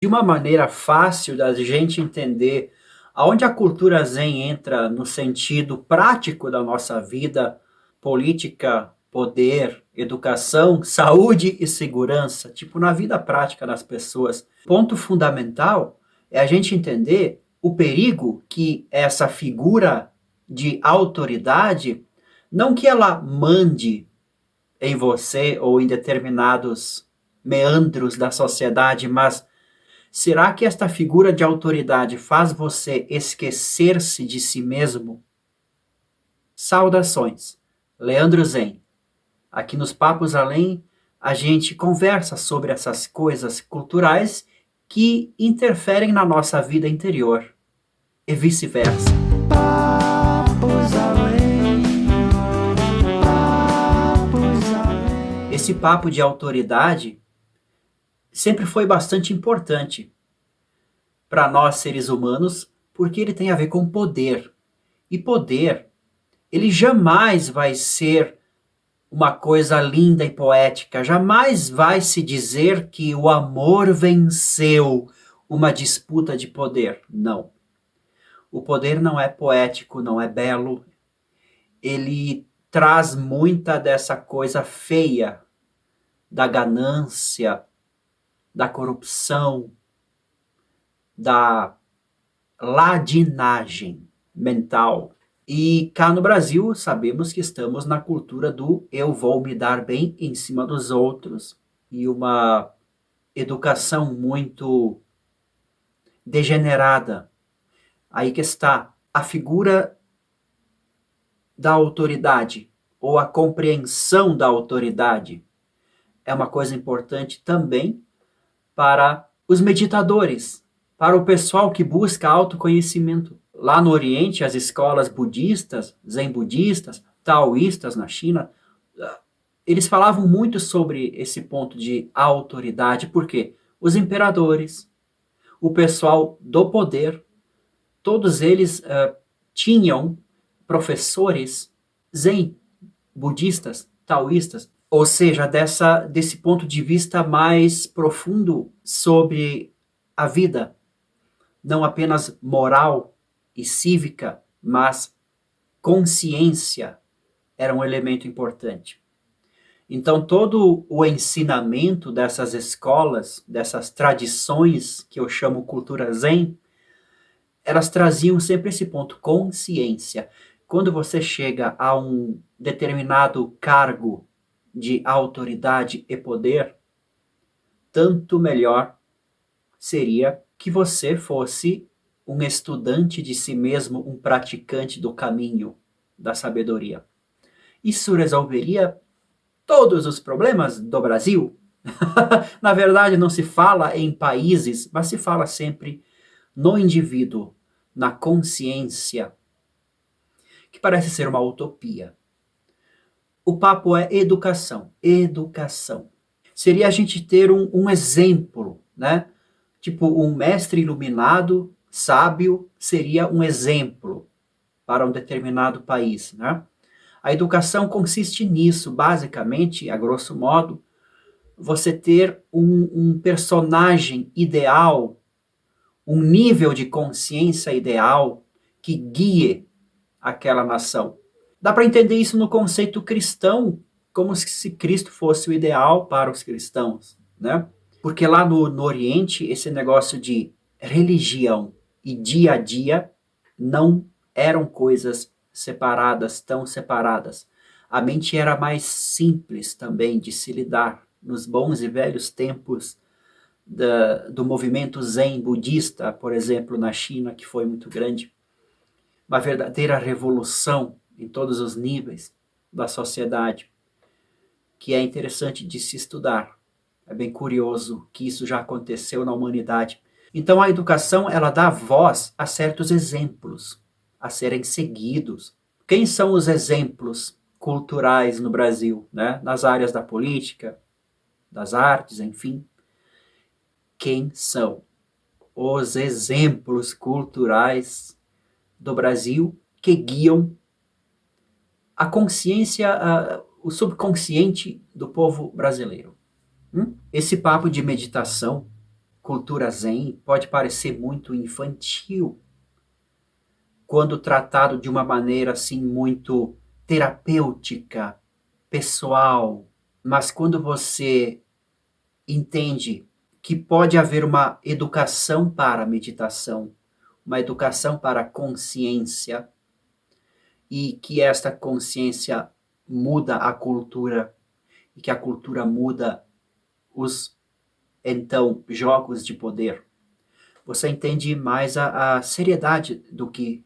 De uma maneira fácil da gente entender aonde a cultura zen entra no sentido prático da nossa vida, política, poder, educação, saúde e segurança, tipo na vida prática das pessoas. Ponto fundamental é a gente entender o perigo que essa figura de autoridade, não que ela mande em você ou em determinados meandros da sociedade, mas será que esta figura de autoridade faz você esquecer-se de si mesmo? Saudações. Leandro Zen. Aqui nos Papos Além, a gente conversa sobre essas coisas culturais que interferem na nossa vida interior e vice-versa. Papos Além, Papos Além. Esse papo de autoridade sempre foi bastante importante para nós seres humanos, porque ele tem a ver com poder. E poder, ele jamais vai ser uma coisa linda e poética, jamais vai se dizer que o amor venceu uma disputa de poder. Não. O poder não é poético, não é belo. Ele traz muita dessa coisa feia da ganância, da corrupção, da ladinagem mental. E cá no Brasil, sabemos que estamos na cultura do eu vou me dar bem em cima dos outros e uma educação muito degenerada. Aí que está a figura da autoridade ou a compreensão da autoridade. É uma coisa importante também para os meditadores, para o pessoal que busca autoconhecimento. Lá no Oriente, as escolas budistas, zen budistas, taoístas na China, eles falavam muito sobre esse ponto de autoridade, porque os imperadores, o pessoal do poder, todos eles tinham professores zen budistas, taoístas, ou seja, desse ponto de vista mais profundo sobre a vida, não apenas moral e cívica, mas consciência era um elemento importante. Então, todo o ensinamento dessas escolas, dessas tradições que eu chamo cultura zen, elas traziam sempre esse ponto, consciência. Quando você chega a um determinado cargo de autoridade e poder, tanto melhor seria que você fosse um estudante de si mesmo, um praticante do caminho da sabedoria. Isso resolveria todos os problemas do Brasil? Na verdade, não se fala em países, mas se fala sempre no indivíduo, na consciência, que parece ser uma utopia. O papo é educação. Educação. Seria a gente ter um exemplo, né? Tipo, um mestre iluminado, sábio, seria um exemplo para um determinado país, né? A educação consiste nisso, basicamente, a grosso modo, você ter um personagem ideal, um nível de consciência ideal que guie aquela nação. Dá para entender isso no conceito cristão, como se Cristo fosse o ideal para os cristãos, né? Porque lá no Oriente, esse negócio de religião e dia a dia não eram coisas separadas, tão separadas. A mente era mais simples também de se lidar. Nos bons e velhos tempos do movimento Zen budista, por exemplo, na China, que foi muito grande, uma verdadeira revolução em todos os níveis da sociedade, que é interessante de se estudar. É bem curioso que isso já aconteceu na humanidade. Então a educação, ela dá voz a certos exemplos a serem seguidos. Quem são os exemplos culturais no Brasil, né? Nas áreas da política, das artes, enfim? Quem são os exemplos culturais do Brasil que guiam a consciência, o subconsciente do povo brasileiro? Esse papo de meditação cultura zen pode parecer muito infantil quando tratado de uma maneira assim muito terapêutica, pessoal, mas quando você entende que pode haver uma educação para a meditação, uma educação para a consciência, e que esta consciência muda a cultura, e que a cultura muda os, então, jogos de poder, você entende mais a seriedade do que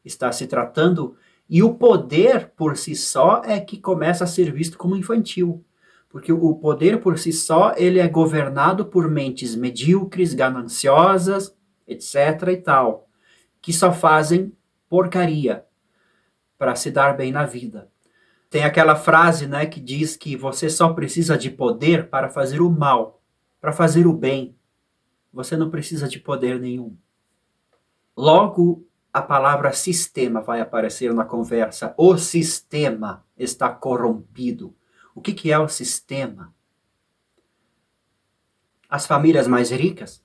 está se tratando, e o poder por si só é que começa a ser visto como infantil. Porque o poder por si só, ele é governado por mentes medíocres, gananciosas, etc. e tal, que só fazem porcaria para se dar bem na vida. Tem aquela frase, né, que diz que você só precisa de poder para fazer o mal, para fazer o bem. Você não precisa de poder nenhum. Logo, a palavra sistema vai aparecer na conversa. O sistema está corrompido. O que é o sistema? As famílias mais ricas,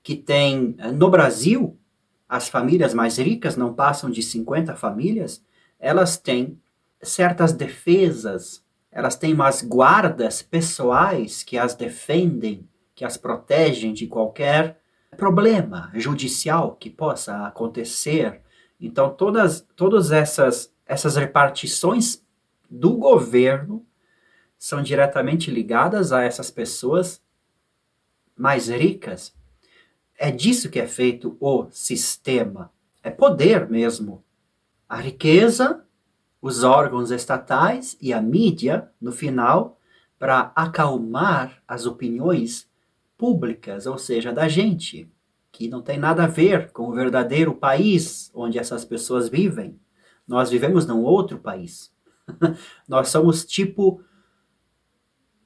que tem no Brasil, as famílias mais ricas não passam de 50 famílias, elas têm certas defesas, elas têm umas guardas pessoais que as defendem, que as protegem de qualquer problema judicial que possa acontecer. Então, todas essas repartições do governo são diretamente ligadas a essas pessoas mais ricas. É disso que é feito o sistema. É poder mesmo. A riqueza, os órgãos estatais e a mídia, no final, para acalmar as opiniões públicas, ou seja, da gente, que não tem nada a ver com o verdadeiro país onde essas pessoas vivem. Nós vivemos num outro país. Nós somos tipo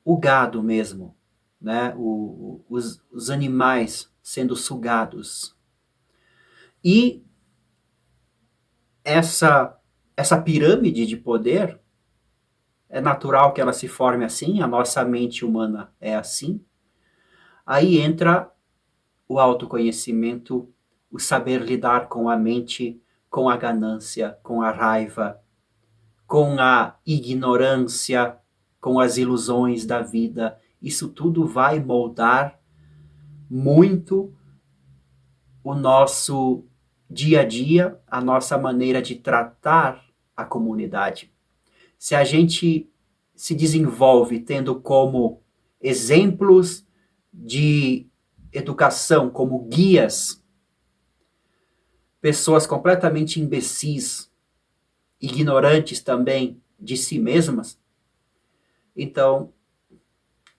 o gado mesmo, né? Os animais sendo sugados. E essa pirâmide de poder, é natural que ela se forme assim, a nossa mente humana é assim. Aí entra o autoconhecimento, o saber lidar com a mente, com a ganância, com a raiva, com a ignorância, com as ilusões da vida. Isso tudo vai moldar muito o nosso dia a dia, a nossa maneira de tratar a comunidade. Se a gente se desenvolve tendo como exemplos de educação, como guias, pessoas completamente imbecis, ignorantes também de si mesmas, então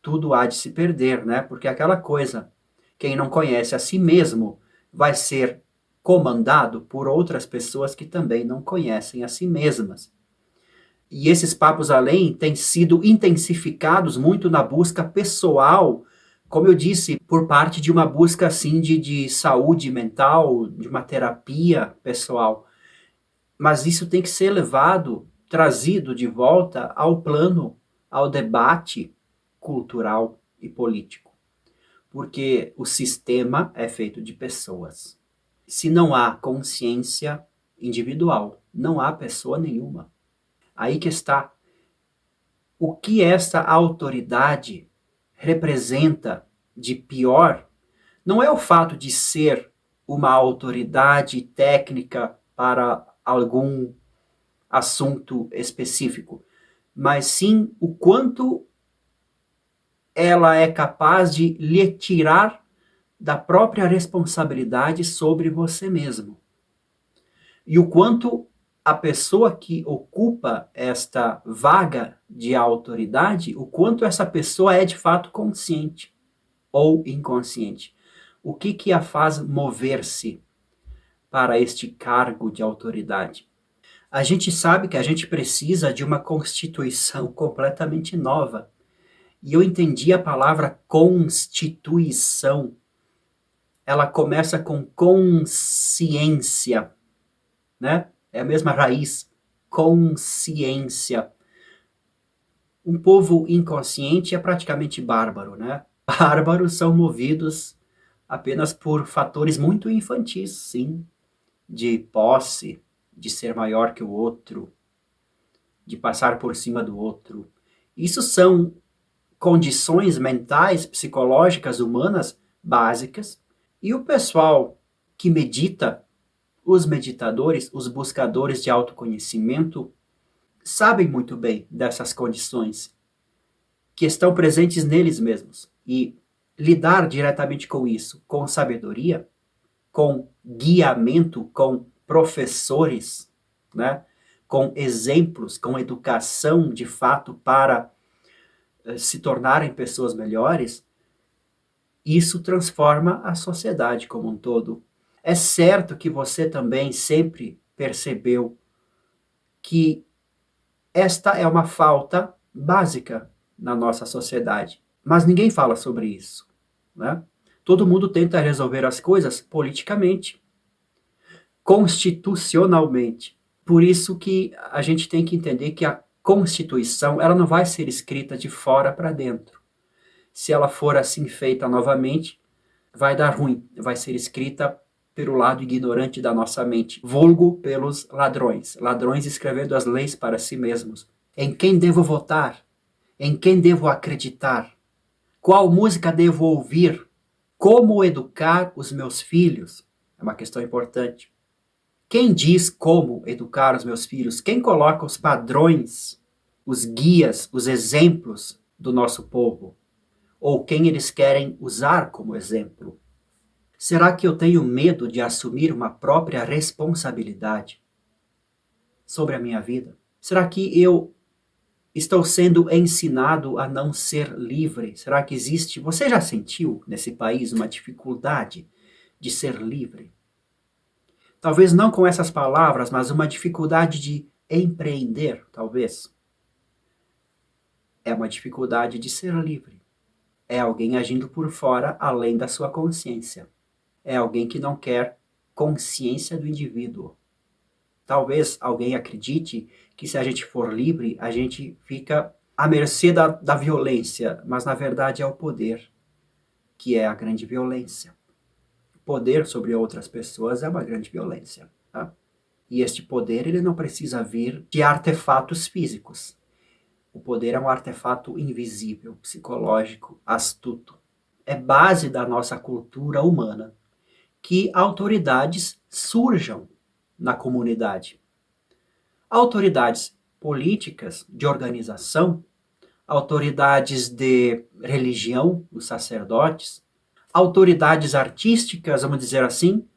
tudo há de se perder, né? Porque aquela coisa, quem não conhece a si mesmo vai ser comandado por outras pessoas que também não conhecem a si mesmas. E esses papos além têm sido intensificados muito na busca pessoal, como eu disse, por parte de uma busca assim de saúde mental, de uma terapia pessoal. Mas isso tem que ser levado, trazido de volta ao plano, ao debate cultural e político. Porque o sistema é feito de pessoas. Se não há consciência individual, não há pessoa nenhuma. Aí que está. O que essa autoridade representa de pior não é o fato de ser uma autoridade técnica para algum assunto específico, mas sim o quanto ela é capaz de lhe tirar da própria responsabilidade sobre você mesmo. E o quanto a pessoa que ocupa esta vaga de autoridade, o quanto essa pessoa é de fato consciente ou inconsciente. O que a faz mover-se para este cargo de autoridade? A gente sabe que a gente precisa de uma constituição completamente nova. E eu entendi a palavra constituição. Ela começa com consciência, né? É a mesma raiz, consciência. Um povo inconsciente é praticamente bárbaro, né? bárbaros são movidos apenas por fatores muito infantis, sim, de posse, de ser maior que o outro, de passar por cima do outro. Isso são condições mentais, psicológicas, humanas básicas, e o pessoal que medita, os meditadores, os buscadores de autoconhecimento, sabem muito bem dessas condições que estão presentes neles mesmos. E lidar diretamente com isso, com sabedoria, com guiamento, com professores, né? Com exemplos, com educação de fato para se tornarem pessoas melhores, isso transforma a sociedade como um todo. É certo que você também sempre percebeu que esta é uma falta básica na nossa sociedade, mas ninguém fala sobre isso, né? Todo mundo tenta resolver as coisas politicamente, constitucionalmente. Por isso que a gente tem que entender que a Constituição, ela não vai ser escrita de fora para dentro. Se ela for assim feita novamente, vai dar ruim, vai ser escrita pelo lado ignorante da nossa mente, vulgo pelos ladrões, ladrões escrevendo as leis para si mesmos. Em quem devo votar? Em quem devo acreditar? Qual música devo ouvir? Como educar os meus filhos? É uma questão importante. Quem diz como educar os meus filhos? Quem coloca os padrões, os guias, os exemplos do nosso povo? Ou quem eles querem usar como exemplo? Será que eu tenho medo de assumir uma própria responsabilidade sobre a minha vida? Será que eu estou sendo ensinado a não ser livre? Será que existe, você já sentiu nesse país uma dificuldade de ser livre? Talvez não com essas palavras, mas uma dificuldade de empreender, talvez. É uma dificuldade de ser livre. É alguém agindo por fora além da sua consciência. É alguém que não quer consciência do indivíduo. Talvez alguém acredite que se a gente for livre, a gente fica à mercê da violência, mas na verdade é o poder que é a grande violência. O poder sobre outras pessoas é uma grande violência. Tá? E este poder ele não precisa vir de artefatos físicos. O poder é um artefato invisível, psicológico, astuto. É base da nossa cultura humana que autoridades surjam na comunidade. Autoridades políticas, de organização, autoridades de religião, os sacerdotes, autoridades artísticas, vamos dizer assim,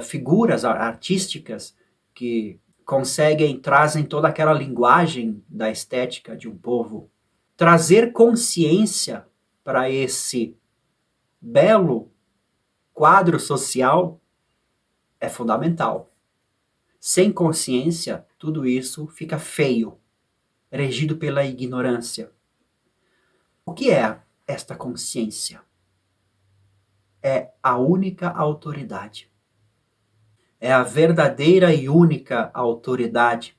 figuras artísticas que conseguem, trazem toda aquela linguagem da estética de um povo. Trazer consciência para esse belo quadro social é fundamental. Sem consciência, tudo isso fica feio, regido pela ignorância. O que é esta consciência? É a única autoridade. É a verdadeira e única autoridade.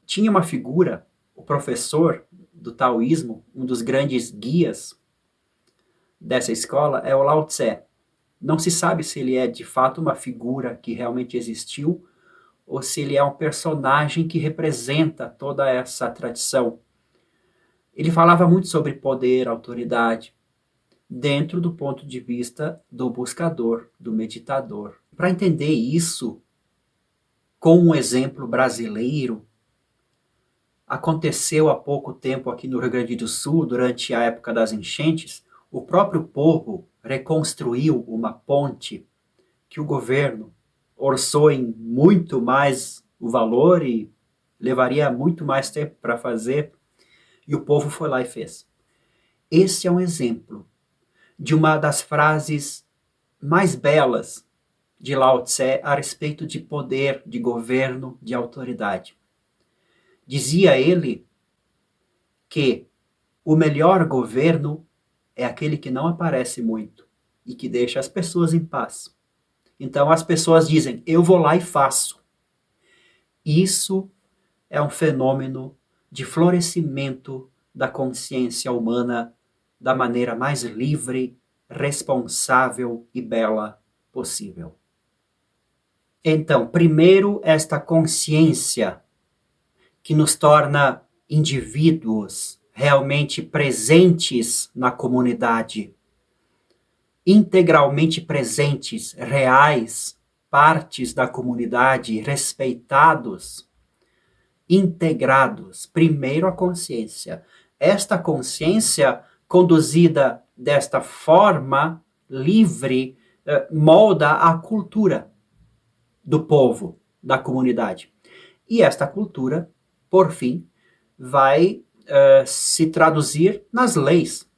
Tinha uma figura, o professor do taoísmo, um dos grandes guias dessa escola, é o Lao Tse. Não se sabe se ele é de fato uma figura que realmente existiu ou se ele é um personagem que representa toda essa tradição. Ele falava muito sobre poder, autoridade, dentro do ponto de vista do buscador, do meditador. Para entender isso, com um exemplo brasileiro, aconteceu há pouco tempo aqui no Rio Grande do Sul, durante a época das enchentes, o próprio povo reconstruiu uma ponte que o governo orçou em muito mais o valor e levaria muito mais tempo para fazer, e o povo foi lá e fez. Esse é um exemplo de uma das frases mais belas de Lao Tse a respeito de poder, de governo, de autoridade. Dizia ele que o melhor governo é aquele que não aparece muito e que deixa as pessoas em paz. Então as pessoas dizem, eu vou lá e faço. Isso é um fenômeno de florescimento da consciência humana da maneira mais livre, responsável e bela possível. Então, primeiro, esta consciência que nos torna indivíduos realmente presentes na comunidade, integralmente presentes, reais, partes da comunidade, respeitados, integrados. Primeiro, a consciência. Esta consciência, conduzida desta forma livre, molda a cultura do povo, da comunidade. E esta cultura, por fim, vai se traduzir nas leis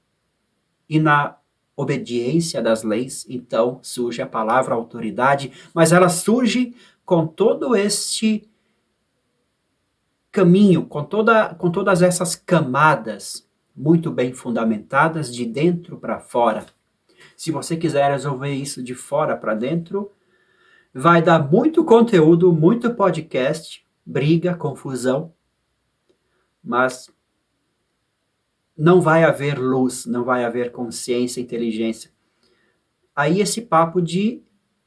e na obediência das leis. Então surge a palavra autoridade, mas ela surge com todo este caminho, com todas essas camadas muito bem fundamentadas de dentro para fora. Se você quiser resolver isso de fora para dentro, vai dar muito conteúdo, muito podcast, briga, confusão, mas não vai haver luz, não vai haver consciência, inteligência. Aí esse papo de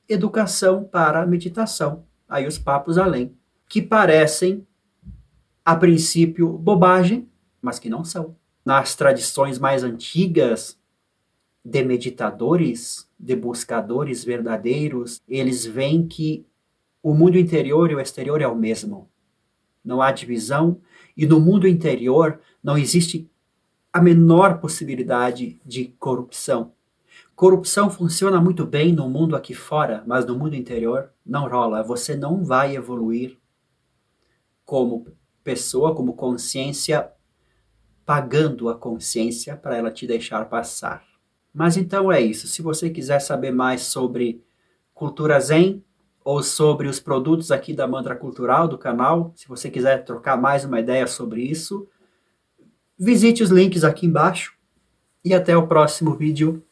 educação para meditação, aí os papos além, que parecem, a princípio, bobagem, mas que não são. Nas tradições mais antigas de meditadores, de buscadores verdadeiros, eles veem que o mundo interior e o exterior é o mesmo. Não há divisão, e no mundo interior não existe a menor possibilidade de corrupção. Corrupção funciona muito bem no mundo aqui fora, mas no mundo interior não rola. Você não vai evoluir como pessoa, como consciência, pagando a consciência para ela te deixar passar. Mas então é isso. Se você quiser saber mais sobre cultura Zen ou sobre os produtos aqui da Mantra Cultural do canal, se você quiser trocar mais uma ideia sobre isso, visite os links aqui embaixo e até o próximo vídeo.